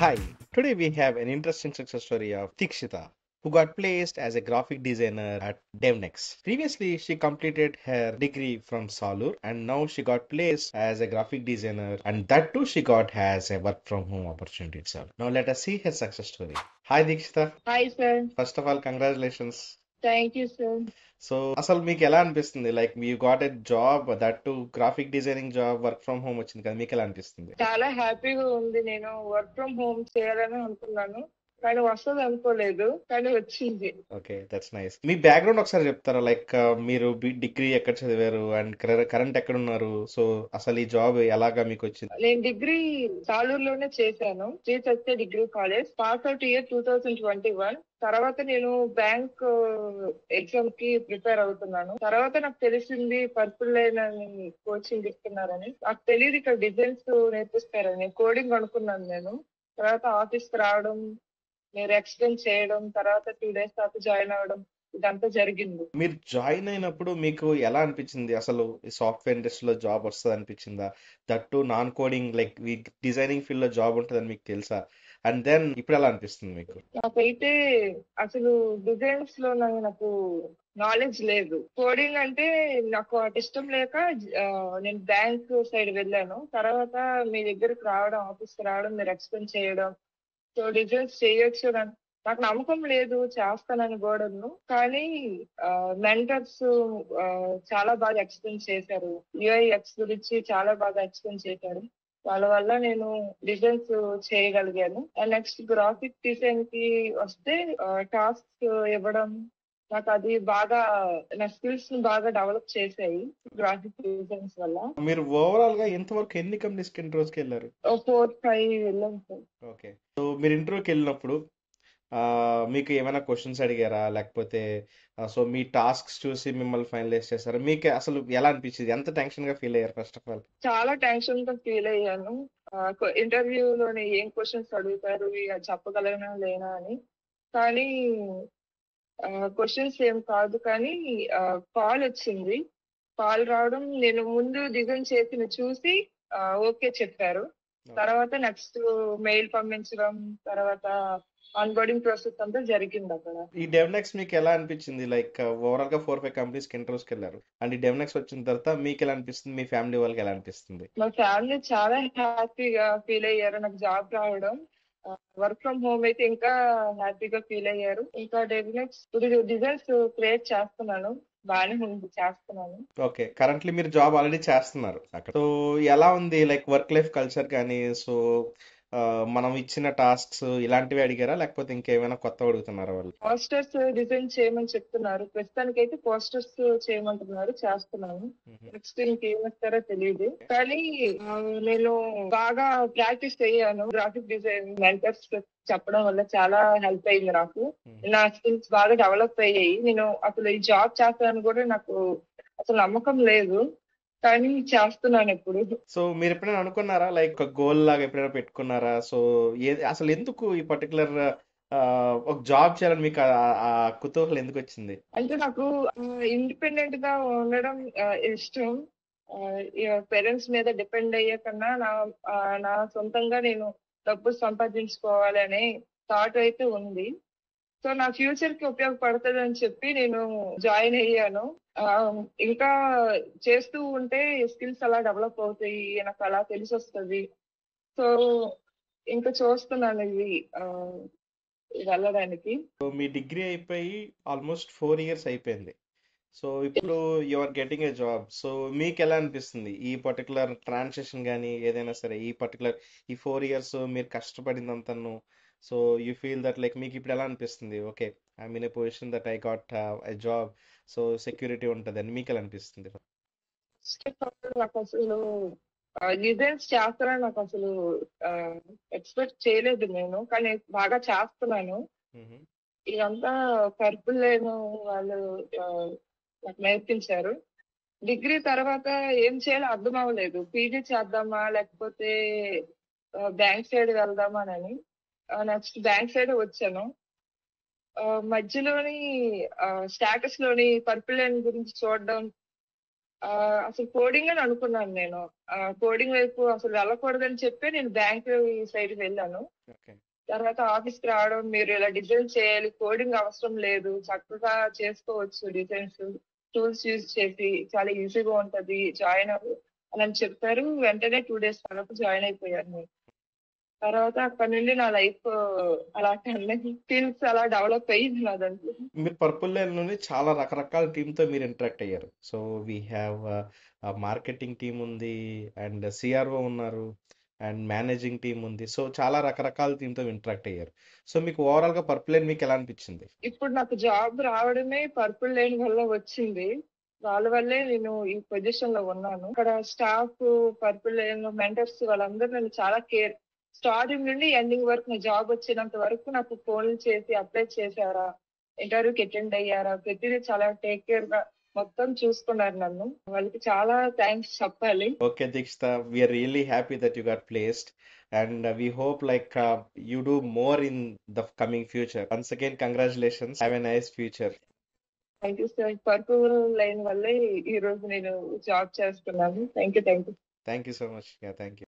Hi, today we have an interesting success story of Tikshita, who got placed as a graphic designer at DevNext. Previously, she completed her degree from Salur and now she got placed as a graphic designer, and that too she got as a work from home opportunity itself. Now let us see her success story. Hi Dikshita, Hi, sir. first of all, congratulations. Thank you, sir. So అసలు మీకు ఎలా అనిపిస్తుంది like you got a job that to graphic designing job work from home వచ్చింది కదా మీకు ఎలా అనిపిస్తుంది? చాలా హ్యాపీగా ఉంది. నేను వర్క్ ఫ్రమ్ హోమ్ చేయాలని అనుకున్నాను. కానీ వస్తది అనుకోలేదు. కానీ వచ్చింది. Okay, that's nice. Me background ఒకసారి చెప్తారా? లైక్ మీరు డిగ్రీ ఎక్కడ చదివారు అండ్ కరెంట్ ఎక్కడ ఉన్నారు? సో అసలు ఈ జాబ్ ఎలాగా మీకు వచ్చింది? నేను డిగ్రీ సాలూరులోనే చేశాను. Shri Satya degree college. Pass out year 2021. తర్వాత నేను బ్యాంక్ ఎగ్జామ్ కి ప్రిపేర్ అవుతున్నాను. తర్వాత నాకు తెలిసింది పర్పుల్ లైన్ అని కోచింగ్ ఇస్తున్నారని. నాకు తెలియదు ఇక్కడ డిజైన్స్ నేర్పిస్తారని. కోడింగ్ అనుకున్నాను నేను. తర్వాత ఆఫీస్ కి రావడం, మీరు ఎక్స్ప్లెయిన్ చేయడం, తర్వాత 2 days తర్వాత జాయిన్ అవ్వడం, ఇదంతా జరిగింది. మీరు జాయిన్ అయినప్పుడు మీకు ఎలా అనిపించింది? అసలు ఈ సాఫ్ట్వేర్ ఇండస్ట్రీలో జాబ్ వస్తుంది అనిపించిందా? దట్టు నాన్ కోడింగ్ లైక్ ఈ డిజైనింగ్ ఫీల్డ్ లో జాబ్ ఉంటుందని మీకు తెలుసా? అండ్ దెన్ ఇప్పుడు ఎలా అనిపిస్తుంది మీకు? నాకైతే అసలు డిజైన్స్ లో నాకు నాలెడ్జ్ లేదు. కోడింగ్ అంటే నాకు అటు ఇష్టం లేక ఆ, నేను బ్యాంక్ సైడ్ వెళ్ళాను. తర్వాత మీ దగ్గరకు రావడం, ఆఫీస్ కి రావడం, మీరు ఎక్స్ప్లెయిన్ చేయడం, సో డిజైన్స్ చేయొచ్చు నాకు నమ్మకం లేదు చేస్తానని గోడను. కానీ మెంటర్స్ చాలా బాగా ఎక్స్ప్లెయిన్ చేశారు. యుఐఎక్స్ గురించి చాలా బాగా ఎక్స్ప్లెయిన్ చేశారు. వాళ్ళ వల్ల నేను డిజైన్స్ చేయగలిగాను. అండ్ నెక్స్ట్ గ్రాఫిక్ డిజైన్ కి వస్తే టాస్క్ ఇవ్వడం, నాకు అది బాగా నా స్కిల్స్ ని బాగా డెవలప్ చేశాయి గ్రాఫిక్ డిజైన్స్ వల్ల. మీరు ఓవరాల్ గా ఎంతవరకు ఎన్ని కంపెనీస్కి ఇంటర్వ్యూస్కి వెళ్ళారు? 4-5 వెళ్ళాను సార్. ఓకే, సో మీరు ఇంటర్వ్యూకి వెళ్ళినప్పుడు ఆ, మీకు ఏమైనా క్వశ్చన్స్ అడిగారా? లేకపోతే సో మీ టాస్క్స్ చూసి మిమ్మల్ని ఫైనలైజ్ చేస్తారా? మీకు అసలు ఎలా అనిపించింది? ఎంత టెన్షన్ గా ఫీల్ అయ్యారు ఫస్ట్ ఆఫ్ ఆల్? చాలా టెన్షన్ గా ఫీల్ అయ్యాను. ఇంటర్వ్యూలోని ఏం క్వశ్చన్స్ అడుగుతారు, ఇక చెప్పగలనా లేనా అని. కానీ క్వశ్చన్స్ ఏం కాదు, కానీ కాల్ వచ్చింది. కాల్ రావడం, నేను ముందు డిజైన్ చేసిన చూసి ఓకే చెప్పారు. తర్వాత నెక్స్ట్ మెయిల్ పంపించడం, తర్వాత ఆన్బోర్డింగ్ ప్రాసెస్ అంతా జరిగింది అక్కడ. ఈ డెవ్నెక్స్ మీకు ఎలా అనిపించింది? లైక్ ఓవరాల్ గా 4-5 కంపెనీస్కి ఇంటర్వ్యూస్కి వెళ్ళారు అండ్ ఈ డెవ్నెక్స్ వచ్చిన తర్వాత మీకు ఎలా అనిపిస్తుంది? మీ ఫ్యామిలీ వాళ్ళకి ఎలా అనిపిస్తుంది? మా ఫ్యామిలీ చాలా హ్యాపీగా ఫీల్ అయ్యారు నాకు జాబ్ రావడం. వర్క్ ఫ్రమ్ హోమ్ అయితే ఇంకా హ్యాపీగా ఫీల్ అయ్యారు. ఇంకా డెఫినెట్ ఇప్పుడు డిజైన్స్ క్రియేట్ చేస్తున్నాను. బాగానే ఉంది, చేస్తున్నాను. ఓకే, కరెంట్లీ మీరు జాబ్ ఆల్రెడీ చేస్తున్నారు అక్కడ. సో ఎలా ఉంది లైక్ వర్క్ లైఫ్ కల్చర్ కానీ? సో మనం ఇచ్చిన టాస్క్స్ ఇలాంటివి అడిగారా లేకపోతే ఇంకేమైనా కొత్త అడుగుతున్నారా వాళ్ళు? పోస్టర్స్ డిజైన్ చేయమని చెప్తున్నారు. ప్రస్తుతానికి అయితే పోస్టర్స్ చేయమంటున్నారు, చేస్తున్నాను. నెక్స్ట్ ఇంకేమిస్తారో తెలియదు. కానీ ఆ, నేను బాగా ప్రాక్టీస్ అయ్యాను. గ్రాఫిక్ డిజైన్ మెంటర్స్ చెప్పడం వల్ల చాలా హెల్ప్ అయింది నాకు. నా స్కిల్స్ బాగా డెవలప్ అయ్యాయి. నేను అసలు ఈ జాబ్ చేస్తానని కూడా నాకు అసలు నమ్మకం లేదు, కానీ చేస్తున్నాను ఇప్పుడు. సో మీరు ఎప్పుడైనా అనుకున్నారా లైక్ ఒక గోల్ లాగా ఎప్పుడైనా పెట్టుకున్నారా? సో అసలు ఎందుకు ఈ పర్టికులర్ ఒక జాబ్ చేయాలని మీకు ఆ కుతూహలం ఎందుకు వచ్చింది? అంటే నాకు ఇండిపెండెంట్ గా ఉండడం ఇష్టం. పేరెంట్స్ మీద డిపెండ్ అయ్యే కన్నా నా సొంతంగా నేను డబ్బు సంపాదించుకోవాలి అనే థాట్ అయితే ఉంది. సో నా ఫ్యూచర్ కి ఉపయోగపడుతుంది అని చెప్పి నేను జాయిన్ అయ్యాను. ఆ, ఇంకా చేస్తూ ఉంటే స్కిల్స్ అలా డెవలప్ అవుతాయి, నాకు అలా తెలిసి వస్తుంది. సో ఇంకా చూస్తున్నాను ఇది వెళ్ళడానికి. సో మీ డిగ్రీ అయిపోయి ఆల్మోస్ట్ 4 ఇయర్స్ అయిపోయింది. సో ఇప్పుడు you are getting a job. So మీకు ఎలా అనిపిస్తుంది ఈ పర్టికులర్ ట్రాన్సాక్షన్ కానీ ఏదైనా సరే ఈ పర్టికులర్ ఈ 4 ఇయర్స్ మీరు కష్టపడిందంతను? So you feel that like మీకు ఇప్పుడు ఎలా అనిపిస్తుంది? Okay, I mean a position that I got a job, so security ఉంటుంది అని మీకు ఎలా అనిపిస్తుంది? నాకు అసలు డిజైన్స్ చేస్తారని నాకు అసలు ఎక్స్పెక్ట్ చేయలేదు నేను, కానీ బాగా చేస్తున్నాను. మ్మ్. ఇదంతా పర్పుల్ లైన్ వాళ్ళు ఆ, నాకు నేర్పించారు. డిగ్రీ తర్వాత ఏం చేయాలో అర్థం అవ్వలేదు. పీజీ చేద్దామా లేకపోతే బ్యాంక్ సైడ్ వెళ్దామా అని. నెక్స్ట్ బ్యాంక్ సైడ్ వచ్చాను. మధ్యలోని స్టాటస్ లోని పర్పుల్ లైన్ గురించి చూడడం, అసలు కోడింగ్ అని అనుకున్నాను నేను. కోడింగ్ వైపు అసలు వెళ్ళకూడదని చెప్పి నేను బ్యాంక్ సైడ్‌కి వెళ్ళాను. ఓకే. తర్వాత ఆఫీస్‌కి రావడం, మీరు ఇలా డిజైన్ చేయాలి, కోడింగ్ అవసరం లేదు, చక్కగా చేసుకోవచ్చు డిజైన్స్. టూల్స్ యూజ్ చేసి చాలా ఈజీగా ఉంటది. జాయిన్ అవ్వు అని చెప్పారు. వెంటనే 2 డేస్ తర్వాత జాయిన్ అయిపోయాను నేను. తర్వాత అక్కడి నుండి నా లైఫ్ అలా స్కిల్స్ అలా డెవలప్ అయ్యింది నా దాంట్లో. మీరు పర్పుల్ లైన్ లోనే చాలా రకరకాల టీంతో మీరు ఇంటరాక్ట్ అయ్యారు. So we have marketing team ఉంది, అండ్ సిఆర్ఓ ఉన్నారు, అండ్ మేనేజింగ్ టీం ఉంది. సో చాలా రకరకాల టీంతో ఇంటరాక్ట్ అయ్యారు. సో మీకు ఓవరాల్ గా పర్పుల్ లైన్ మీకు ఎలా అనిపించింది? ఇప్పుడు నాకు జాబ్ రావడమే పర్పుల్ లైన్ వల్ల వచ్చింది. వాళ్ళ వల్లే నేను ఈ పొజిషన్ లో ఉన్నాను. ఇక్కడ స్టాఫ్, పర్పుల్ లైన్ మెంటర్స్ వాళ్ళందరూ నన్ను చాలా కేర్, స్టార్టింగ్ నుండి ఎండింగ్ వరకు నా జాబ్ వచ్చేంత వరకు నాకు ఫోన్లు చేసి అప్లై చేశారా, ఇంటర్వ్యూకి అటెండ్ అయ్యారా, ప్రతిదీ చాలా టేక్ కేర్ గా మొత్తం చూసుకున్నారు నన్ను. వాళ్ళకి చాలా థ్యాంక్స్ చెప్పాలి. Okay, Dikshita, we are really happy that you got placed, and we hope like you do more in the coming future. Once again, congratulations. Have a nice future. Thank you sir. Purple line వల్లే ఈ రోజు నేను job చేస్తున్నాను. Thank you. Thank you so much. Yeah, thank you.